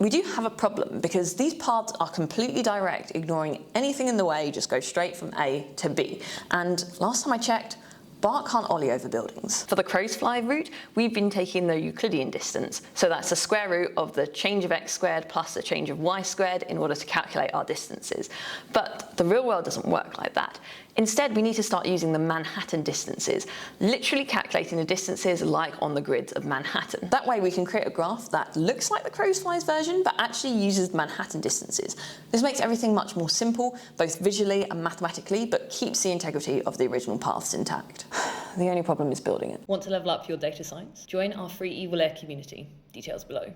We do have a problem because these paths are completely direct, ignoring anything in the way, just go straight from A to B. And last time I checked, Bart can't ollie over buildings. For the crow's fly route, we've been taking the Euclidean distance. So that's the square root of the change of x squared plus the change of y squared in order to calculate our distances. But the real world doesn't work like that. Instead, we need to start using the Manhattan distances, literally calculating the distances like on the grids of Manhattan. That way we can create a graph that looks like the crow's flies version, but actually uses Manhattan distances. This makes everything much more simple, both visually and mathematically, but keeps the integrity of the original paths intact. The only problem is building it. Want to level up your data science? Join our free EvilAir community. Details below.